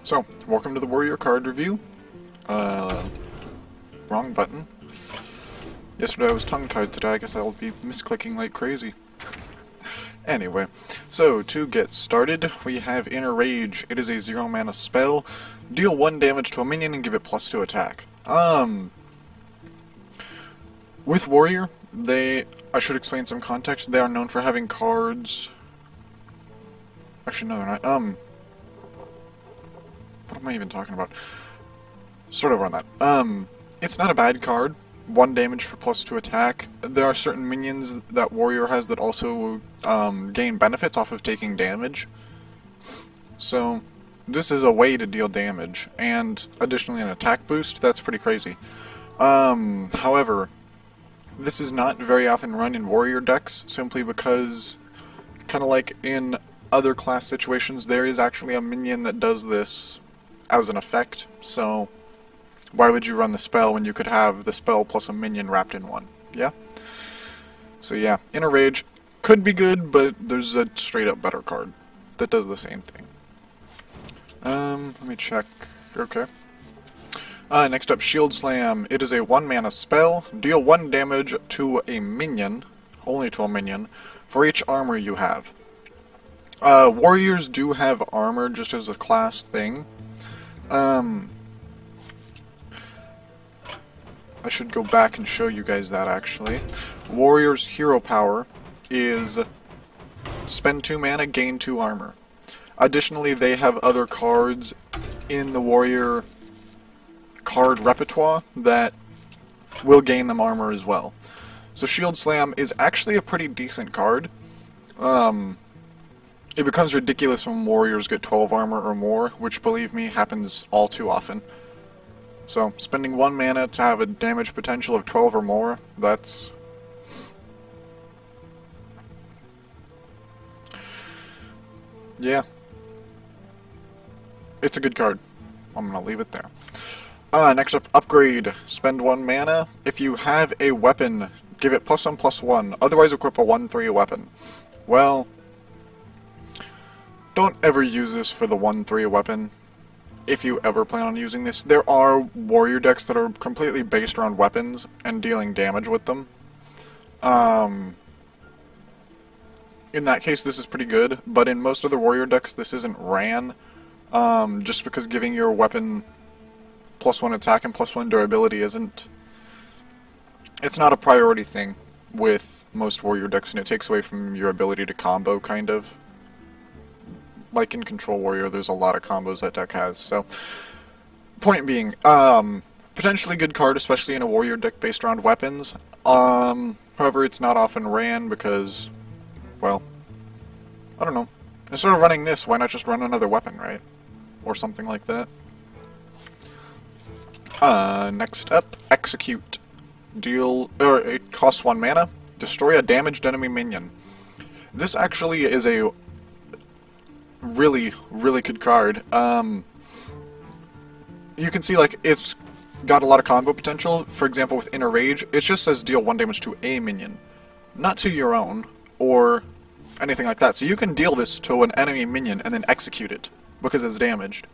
So, welcome to the Warrior card review. Wrong button. Yesterday I was tongue-tied, today I guess I'll be misclicking like crazy. Anyway, so to get started, we have Inner Rage. It is a 0 mana spell. Deal 1 damage to a minion and give it +2 attack. With Warrior, I should explain some context. They are known for having cards... Actually, no, they're not. What am I even talking about? Sort of on that. It's not a bad card. 1 damage for +2 attack. There are certain minions that Warrior has that also gain benefits off of taking damage. So, this is a way to deal damage. And additionally an attack boost. That's pretty crazy. However, this is not very often run in Warrior decks, simply because, kind of like in other class situations, there is actually a minion that does this as an effect, so why would you run the spell when you could have the spell plus a minion wrapped in one? Yeah? So yeah, Inner Rage could be good, but there's a straight up better card that does the same thing. Let me check. Okay. Next up, Shield Slam. It is a 1 mana spell. Deal 1 damage to a minion, only to a minion, for each armor you have. Warriors do have armor just as a class thing. I should go back and show you guys that, actually. Warrior's hero power is spend 2 mana, gain 2 armor. Additionally, they have other cards in the Warrior card repertoire that will gain them armor as well. So Shield Slam is actually a pretty decent card. It becomes ridiculous when Warriors get 12 armor or more, which, believe me, happens all too often. So, spending 1 mana to have a damage potential of 12 or more, that's... yeah. It's a good card. I'm gonna leave it there. Next up, Upgrade. Spend 1 mana. If you have a weapon, give it +1/+1. Otherwise, equip a 1/3 weapon. Well... don't ever use this for the 1/3 weapon, if you ever plan on using this. There are Warrior decks that are completely based around weapons and dealing damage with them. In that case, this is pretty good, but in most other Warrior decks, this isn't ran, just because giving your weapon +1 attack and +1 durability isn't... it's not a priority thing with most Warrior decks, and it takes away from your ability to combo, kind of. Like in Control Warrior, there's a lot of combos that deck has, so... point being, potentially good card, especially in a Warrior deck based around weapons. However, it's not often ran because, well, I don't know. Instead of running this, why not just run another weapon, right? Or something like that. Next up, Execute. It costs 1 mana. Destroy a damaged enemy minion. This actually is a really, really good card. You can see, like, it's got a lot of combo potential. For example, with Inner Rage, it just says deal 1 damage to a minion, not to your own, or anything like that. So you can deal this to an enemy minion and then execute it, because it's damaged.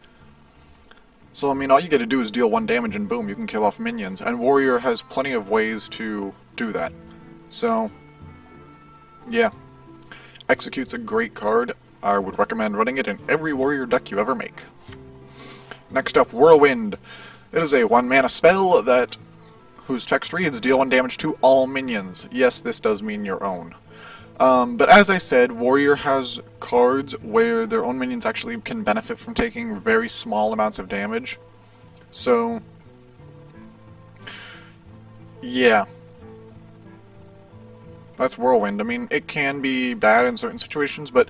So, I mean, all you gotta do is deal 1 damage and boom, you can kill off minions. And Warrior has plenty of ways to do that. So, yeah. Execute's a great card. I would recommend running it in every Warrior deck you ever make. Next up, Whirlwind. It is a 1 mana spell whose text reads, deal 1 damage to all minions. Yes, this does mean your own. But as I said, Warrior has cards where their own minions actually can benefit from taking very small amounts of damage. So, yeah. That's Whirlwind. I mean, it can be bad in certain situations, but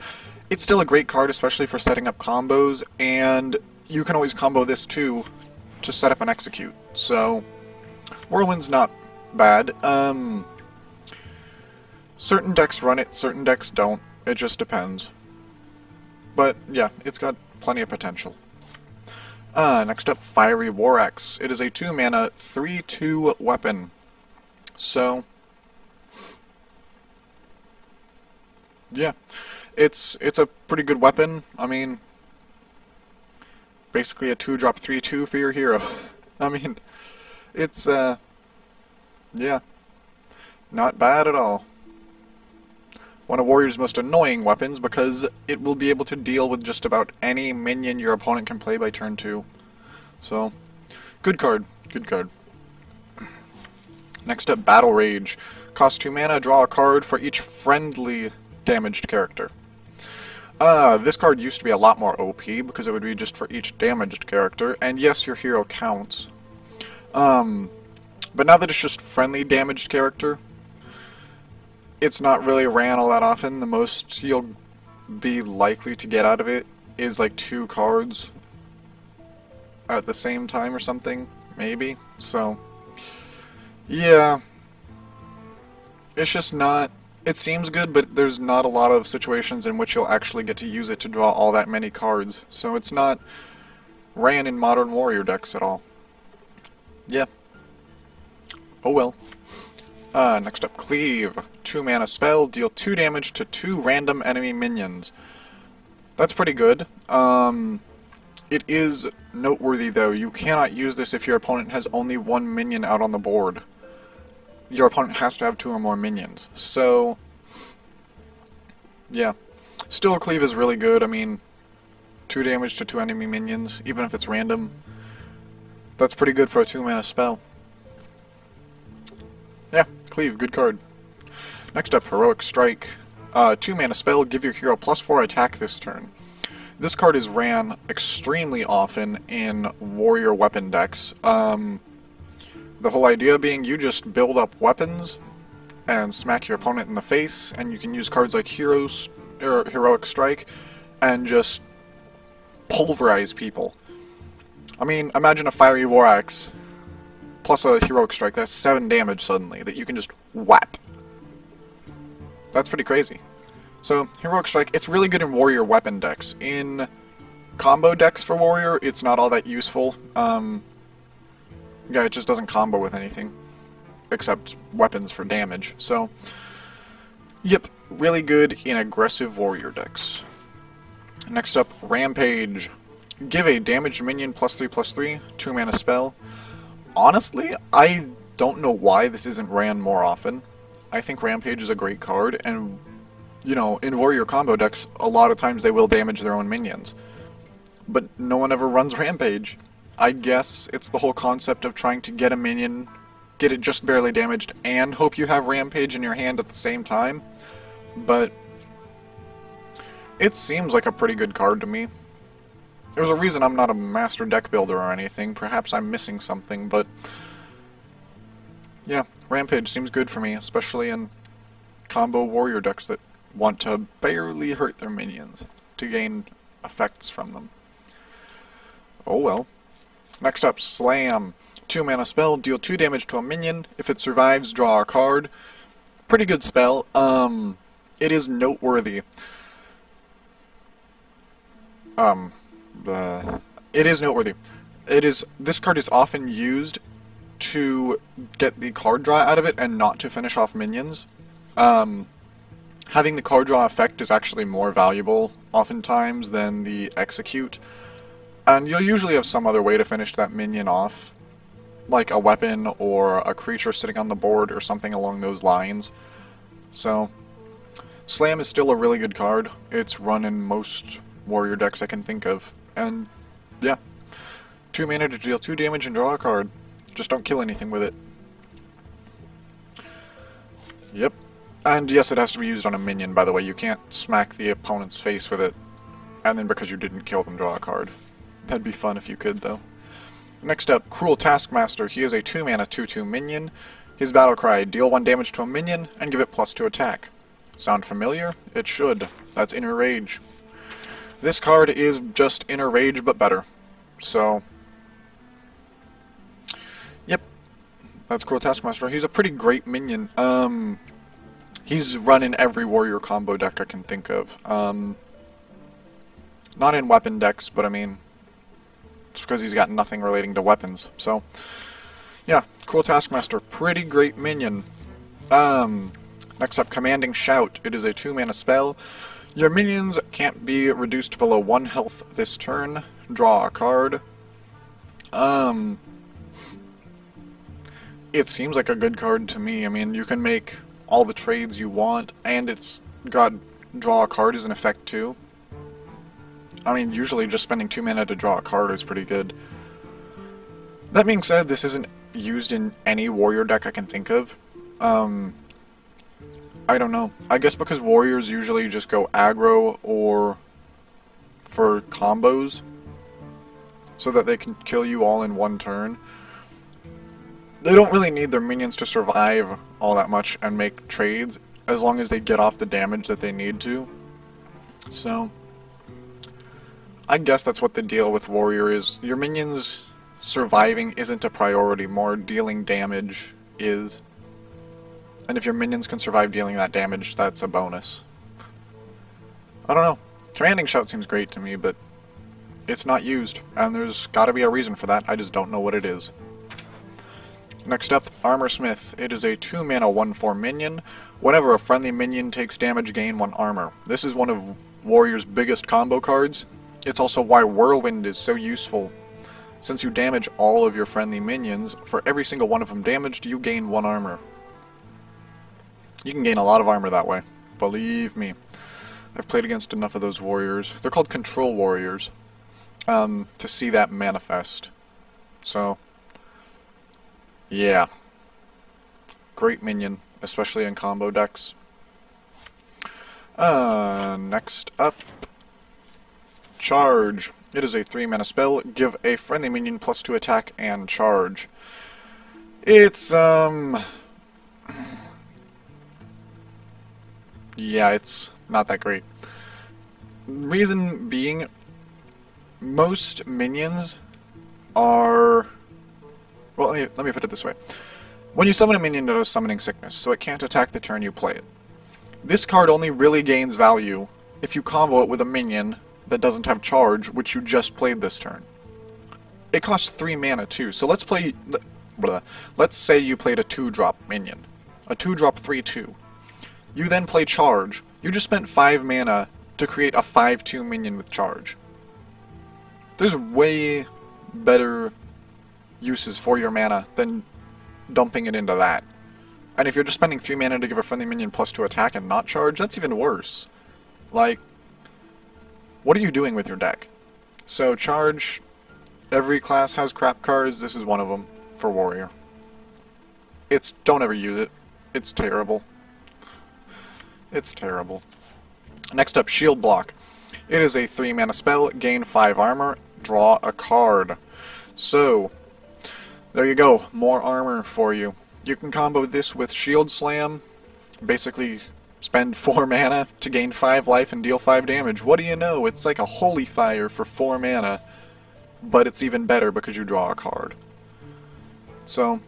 it's still a great card, especially for setting up combos, and you can always combo this too to set up and execute. So, Whirlwind's not bad. Certain decks run it, certain decks don't. It just depends. But, yeah, it's got plenty of potential. Next up, Fiery War Axe. It is a 2 mana, 3/2 weapon. So, yeah. It's a pretty good weapon. I mean, basically a 2-drop 3/2 for your hero. I mean, it's, yeah, not bad at all. One of Warrior's most annoying weapons because it will be able to deal with just about any minion your opponent can play by turn 2. So, good card, good card. Next up, Battle Rage. Cost 2 mana, draw a card for each friendly damaged character. This card used to be a lot more OP because it would be just for each damaged character, and yes, your hero counts. But now that it's just friendly damaged character, it's not really ran all that often. The most you'll be likely to get out of it is like 2 cards at the same time or something, maybe. So, yeah. It's just not... It seems good, but there's not a lot of situations in which you'll actually get to use it to draw all that many cards. So it's not ran in Modern Warrior decks at all. Yeah. Oh well. Next up, Cleave. 2 mana spell, deal 2 damage to 2 random enemy minions. That's pretty good. It is noteworthy though, you cannot use this if your opponent has only 1 minion out on the board. Your opponent has to have 2 or more minions. So, yeah. Still, Cleave is really good. I mean, 2 damage to 2 enemy minions, even if it's random. That's pretty good for a 2 mana spell. Yeah, Cleave, good card. Next up, Heroic Strike. 2 mana spell, give your hero +4 attack this turn. This card is ran extremely often in warrior weapon decks. The whole idea being you just build up weapons and smack your opponent in the face, and you can use cards like Heroic Strike and just pulverize people. I mean, imagine a Fiery War Axe plus a Heroic Strike. That's 7 damage suddenly that you can just whap. That's pretty crazy. So, Heroic Strike, it's really good in warrior weapon decks. In combo decks for warrior, it's not all that useful. Yeah, it just doesn't combo with anything, except weapons for damage. So, yep, really good in aggressive warrior decks. Next up, Rampage. Give a damaged minion +3/+3, 2 mana spell. Honestly, I don't know why this isn't ran more often. I think Rampage is a great card, and, you know, in warrior combo decks, a lot of times they will damage their own minions. But no one ever runs Rampage. I guess it's the whole concept of trying to get a minion, get it just barely damaged, and hope you have Rampage in your hand at the same time. But it seems like a pretty good card to me. There's a reason I'm not a master deck builder or anything. Perhaps I'm missing something, but yeah, Rampage seems good for me, especially in combo warrior decks that want to barely hurt their minions to gain effects from them. Oh well. Next up, Slam. 2 mana spell, deal 2 damage to a minion. If it survives, draw a card. Pretty good spell. It is noteworthy. It is noteworthy. This card is often used to get the card draw out of it and not to finish off minions. Having the card draw effect is actually more valuable oftentimes than the execute. And you'll usually have some other way to finish that minion off, like a weapon or a creature sitting on the board or something along those lines. So, Slam is still a really good card. It's run in most warrior decks I can think of. And, yeah. 2 mana to deal 2 damage and draw a card. Just don't kill anything with it. Yep. And yes, it has to be used on a minion, by the way. You can't smack the opponent's face with it, and then because you didn't kill them, draw a card. That'd be fun if you could, though. Next up, Cruel Taskmaster. He is a 2 mana 2/2 minion. His battle cry, deal 1 damage to a minion and give it +2 attack. Sound familiar? It should. That's Inner Rage. This card is just Inner Rage, but better. So, yep. That's Cruel Taskmaster. He's a pretty great minion. He's run in every warrior combo deck I can think of. Not in weapon decks, but I mean, it's because he's got nothing relating to weapons. So, yeah, Cruel Taskmaster, pretty great minion. Next up, Commanding Shout. It is a 2 mana spell. Your minions can't be reduced below 1 health this turn. draw a card. It seems like a good card to me. I mean, you can make all the trades you want, and it's got draw a card as an effect too. I mean, usually just spending 2 mana to draw a card is pretty good. That being said, this isn't used in any warrior deck I can think of. I don't know. I guess because warriors usually just go aggro or for combos, so that they can kill you all in one turn. They don't really need their minions to survive all that much and make trades, as long as they get off the damage that they need to. So, I guess that's what the deal with warrior is. Your minions surviving isn't a priority, more dealing damage is. And if your minions can survive dealing that damage, that's a bonus. I don't know. Commanding Shout seems great to me, but it's not used, and there's gotta be a reason for that, I just don't know what it is. Next up, Armor Smith. It is a 2 mana 1/4 minion. Whenever a friendly minion takes damage, gain 1 armor. This is one of Warrior's biggest combo cards. It's also why Whirlwind is so useful. Since you damage all of your friendly minions, for every single one of them damaged, you gain 1 armor. You can gain a lot of armor that way, believe me. I've played against enough of those warriors. They're called control warriors, to see that manifest. So, yeah. Great minion, especially in combo decks. Next up, Charge. It is a 3 mana spell. Give a friendly minion +2 attack and charge. It's, yeah, it's not that great. Reason being, most minions are... Well, let me put it this way. When you summon a minion, it has summoning sickness, so it can't attack the turn you play it. This card only really gains value if you combo it with a minion that doesn't have charge, which you just played this turn. It costs 3 mana too, so let's say you played a 2-drop minion. A 2-drop 3/2. You then play charge. You just spent 5 mana to create a 5/2 minion with charge. There's way better uses for your mana than dumping it into that. And if you're just spending 3 mana to give a friendly minion +2 attack and not charge, that's even worse. Like, what are you doing with your deck? So charge, every class has crap cards, this is one of them for warrior. Don't ever use it. It's terrible. It's terrible. Next up, Shield Block. It is a 3 mana spell, gain 5 armor, draw a card. So, there you go, more armor for you. You can combo this with Shield Slam, basically spend 4 mana to gain 5 life and deal 5 damage. What do you know, it's like a Holy Fire for 4 mana, but it's even better because you draw a card. So,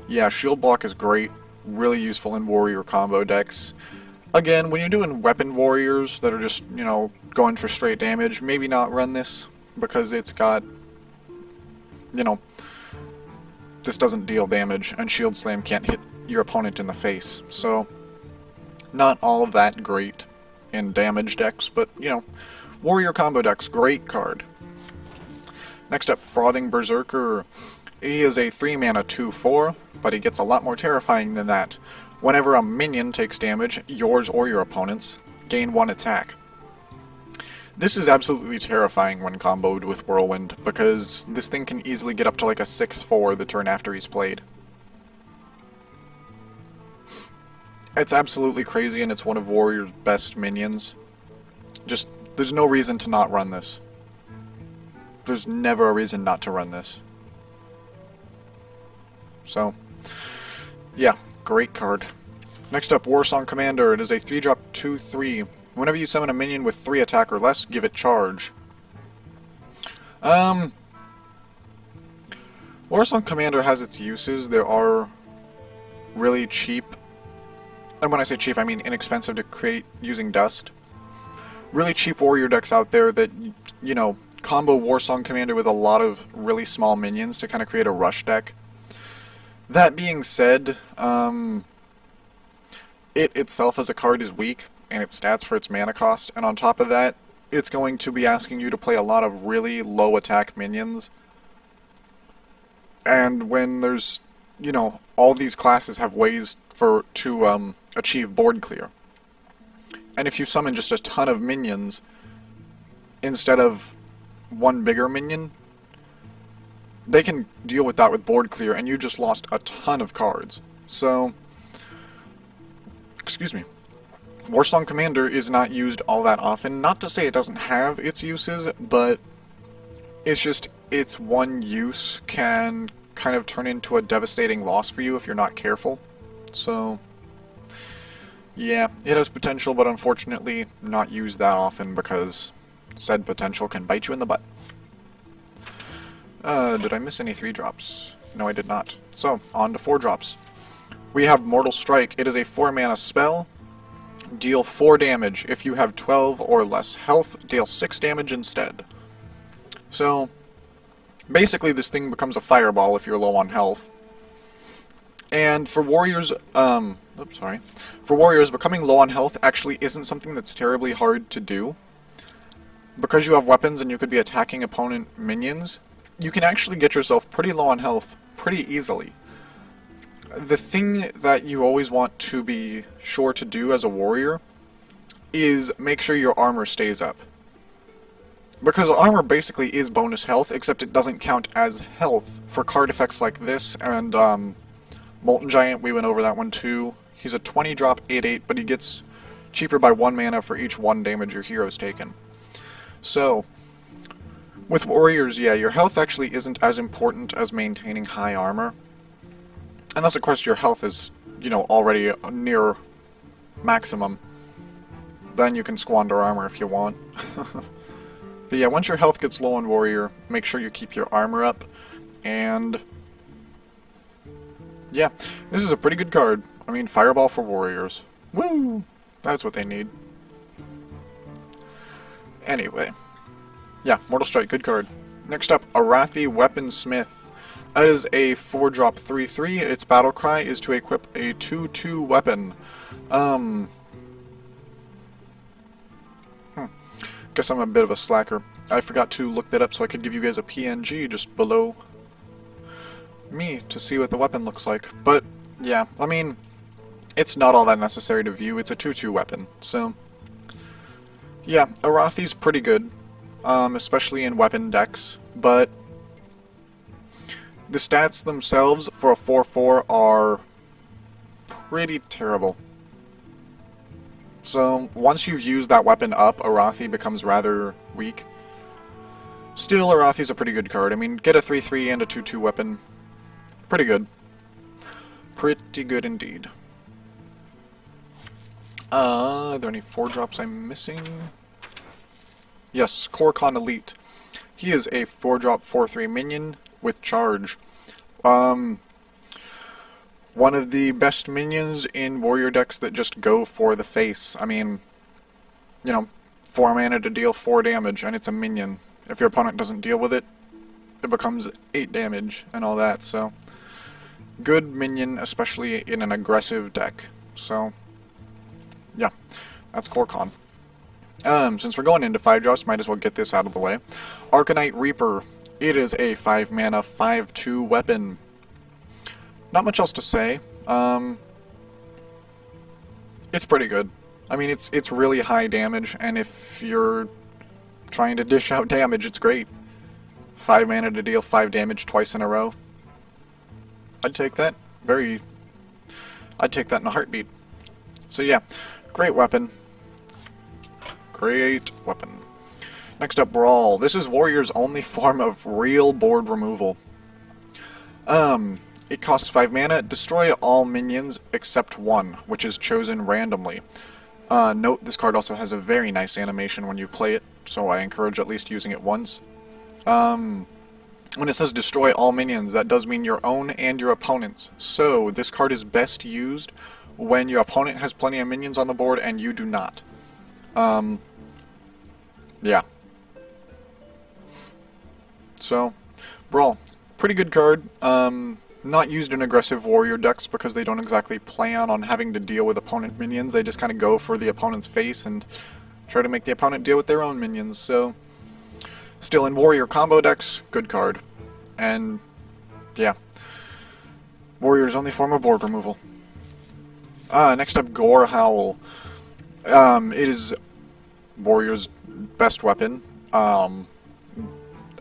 yeah, Shield Block is great, really useful in warrior combo decks. Again, when you're doing weapon warriors that are just, you know, going for straight damage, maybe not run this, because it's got, you know, this doesn't deal damage, and Shield Slam can't hit your opponent in the face. So, not all that great in damage decks, but, you know, warrior combo decks, great card. Next up, Frothing Berserker. He is a 3 mana 2/4, but he gets a lot more terrifying than that. Whenever a minion takes damage, yours or your opponent's, gain 1 attack. This is absolutely terrifying when comboed with Whirlwind, because this thing can easily get up to like a 6/4 the turn after he's played. It's absolutely crazy, and it's one of Warrior's best minions. Just, there's no reason to not run this. There's never a reason not to run this. So, yeah, great card. Next up, Warsong Commander. It is a 3-drop 2/3. Whenever you summon a minion with 3 attack or less, give it charge. Warsong Commander has its uses. There are really cheap, and when I say cheap, I mean inexpensive to create using dust. Really cheap warrior decks out there that, you know, combo Warsong Commander with a lot of really small minions to kind of create a rush deck. That being said, it itself as a card is weak, and its stats for its mana cost, and on top of that, it's going to be asking you to play a lot of really low attack minions. And when there's, you know, all these classes have ways to achieve board clear. And if you summon just a ton of minions instead of one bigger minion, they can deal with that with board clear, and you just lost a ton of cards. So, excuse me. Warsong Commander is not used all that often. Not to say it doesn't have its uses, but it's just its one use can kind of turn into a devastating loss for you if you're not careful. So, yeah, it has potential, but unfortunately not used that often because said potential can bite you in the butt. Did I miss any 3-drops? No, I did not. So, on to 4-drops. We have Mortal Strike. It is a 4-mana spell. Deal 4 damage. If you have 12 or less health, deal 6 damage instead. So, basically this thing becomes a fireball if you're low on health. And for warriors, for warriors, becoming low on health actually isn't something that's terribly hard to do. Because you have weapons and you could be attacking opponent minions, you can actually get yourself pretty low on health pretty easily. The thing that you always want to be sure to do as a warrior is make sure your armor stays up. Because armor basically is bonus health, except it doesn't count as health for card effects like this, and Molten Giant, we went over that one too. He's a 20-drop 8/8, but he gets cheaper by 1 mana for each 1 damage your hero's taken. So, with warriors, yeah, your health actually isn't as important as maintaining high armor. Unless, of course, your health is, you know, already near maximum. Then you can squander armor if you want. But yeah, once your health gets low on warrior, make sure you keep your armor up. And yeah, this is a pretty good card. I mean, Fireball for warriors. Woo! That's what they need. Anyway. Yeah, Mortal Strike, good card. Next up, Rafi Weaponsmith. That is a 4-drop 3/3. Its battle cry is to equip a 2/2 weapon. Guess I'm a bit of a slacker. I forgot to look that up so I could give you guys a PNG just below me to see what the weapon looks like. But, yeah, I mean, it's not all that necessary to view. It's a 2/2 weapon, so yeah, Arathi's pretty good, especially in weapon decks, but the stats themselves for a 4/4 are pretty terrible. So, once you've used that weapon up, Arathi becomes rather weak. Still, Arathi's a pretty good card. I mean, get a 3/3 and a 2/2 weapon. Pretty good. Pretty good indeed. Are there any 4-drops I'm missing? Yes, Cork Elite. He is a 4-drop 4/3 minion with charge. One of the best minions in warrior decks that just go for the face. I mean, you know, 4 mana to deal 4 damage, and it's a minion. If your opponent doesn't deal with it, it becomes 8 damage and all that, so good minion, especially in an aggressive deck. So, yeah, that's Corkon. Since we're going into 5-drops, might as well get this out of the way. Arcanite Reaper. It is a 5 mana 5/2 weapon. Not much else to say. It's pretty good. I mean, it's really high damage, and if you're trying to dish out damage, it's great. 5 mana to deal 5 damage twice in a row. I'd take that. I'd take that in a heartbeat. So yeah, great weapon. Great weapon. Next up, Brawl. This is Warrior's only form of real board removal. It costs 5 mana. Destroy all minions except one, which is chosen randomly. Note, this card also has a very nice animation when you play it, so I encourage at least using it once. When it says destroy all minions, that does mean your own and your opponent's. So, this card is best used when your opponent has plenty of minions on the board and you do not. Yeah. So, Brawl. Pretty good card. Not used in aggressive warrior decks because they don't exactly plan on having to deal with opponent minions. They just kind of go for the opponent's face and try to make the opponent deal with their own minions. So, still in warrior combo decks, good card. And, yeah. Warrior's only form of board removal. Next up, Gore Hell. It is Warrior's best weapon. And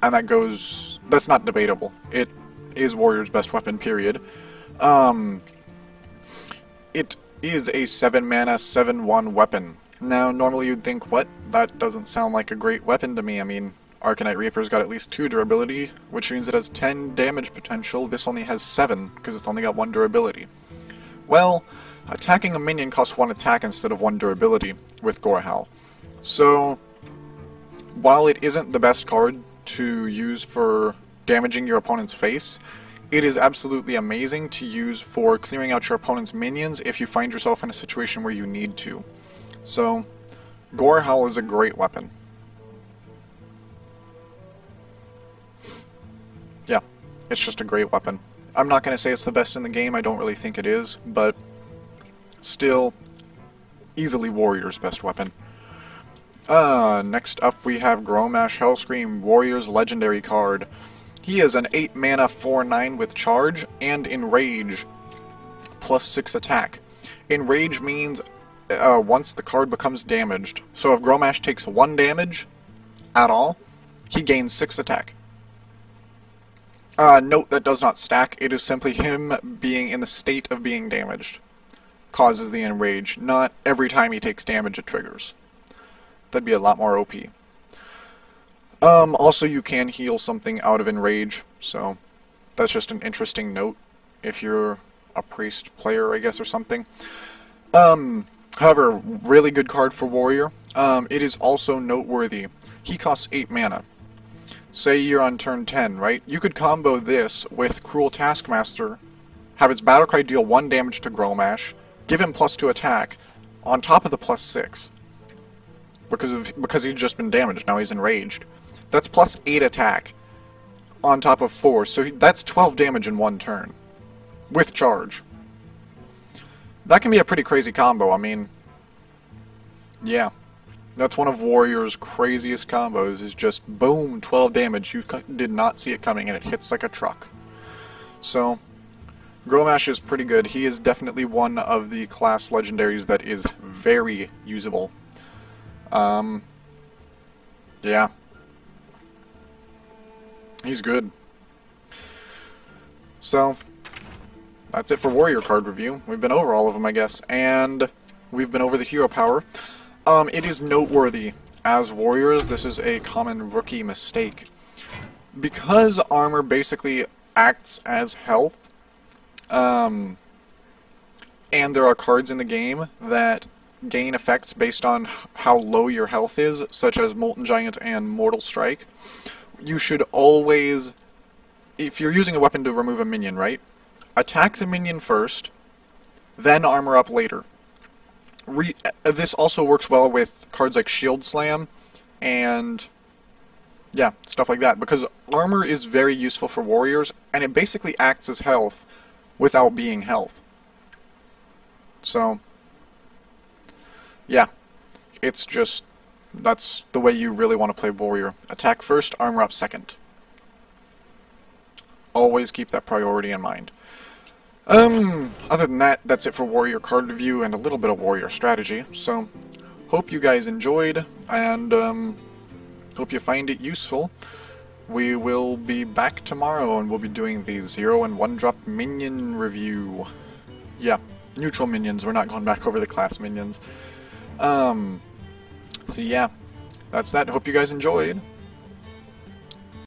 that's not debatable. It is Warrior's best weapon, period. It is a 7-mana, 7/1 weapon. Now, normally you'd think, what? That doesn't sound like a great weapon to me. I mean, Arcanite Reaper's got at least 2 durability, which means it has 10 damage potential. This only has 7, because it's only got 1 durability. Well, attacking a minion costs 1 attack instead of 1 durability with Gore Hell. So, while it isn't the best card to use for damaging your opponent's face, it is absolutely amazing to use for clearing out your opponent's minions if you find yourself in a situation where you need to. So, Gore Hell is a great weapon. Yeah, it's just a great weapon. I'm not going to say it's the best in the game, I don't really think it is, but still, easily Warrior's best weapon. Next up we have Grommash Hellscream, Warrior's legendary card. He is an 8-mana 4/9 with charge and enrage, plus 6 attack. Enrage means once the card becomes damaged. So if Grommash takes 1 damage at all, he gains 6 attack. Note that does not stack, it is simply him being in the state of being damaged. Causes the enrage, not every time he takes damage it triggers. That'd be a lot more OP. Also you can heal something out of enrage, so that's just an interesting note if you're a priest player, I guess, or something. However, really good card for warrior. It is also noteworthy. He costs 8 mana. Say you're on turn 10, right? You could combo this with Cruel Taskmaster, have its battlecry deal 1 damage to Grommash, give him +2 attack, on top of the +6. Because he's just been damaged, now he's enraged. That's +8 attack, on top of 4, so that's 12 damage in 1 turn. With charge. That can be a pretty crazy combo, I mean, yeah. That's one of Warrior's craziest combos, is just boom, 12 damage, you did not see it coming, and it hits like a truck. So, Grommash is pretty good. He is definitely one of the class legendaries that is very usable. Yeah. He's good. So, that's it for Warrior card review. We've been over all of them, I guess, and we've been over the hero power. It is noteworthy, as Warriors, this is a common rookie mistake. Because armor basically acts as health, and there are cards in the game that gain effects based on how low your health is, such as Molten Giant and Mortal Strike, you should always, if you're using a weapon to remove a minion, right, attack the minion first, then armor up later. This also works well with cards like Shield Slam, and yeah, stuff like that, because armor is very useful for warriors, and it basically acts as health without being health. So, yeah, it's just, that's the way you really want to play warrior. Attack first, armor up second. Always keep that priority in mind. Other than that, that's it for warrior card review and a little bit of warrior strategy. So, hope you guys enjoyed, and hope you find it useful. We will be back tomorrow, and we'll be doing the 0 and 1 drop minion review. Yeah, neutral minions, we're not going back over the class minions. So yeah, that's that. Hope you guys enjoyed.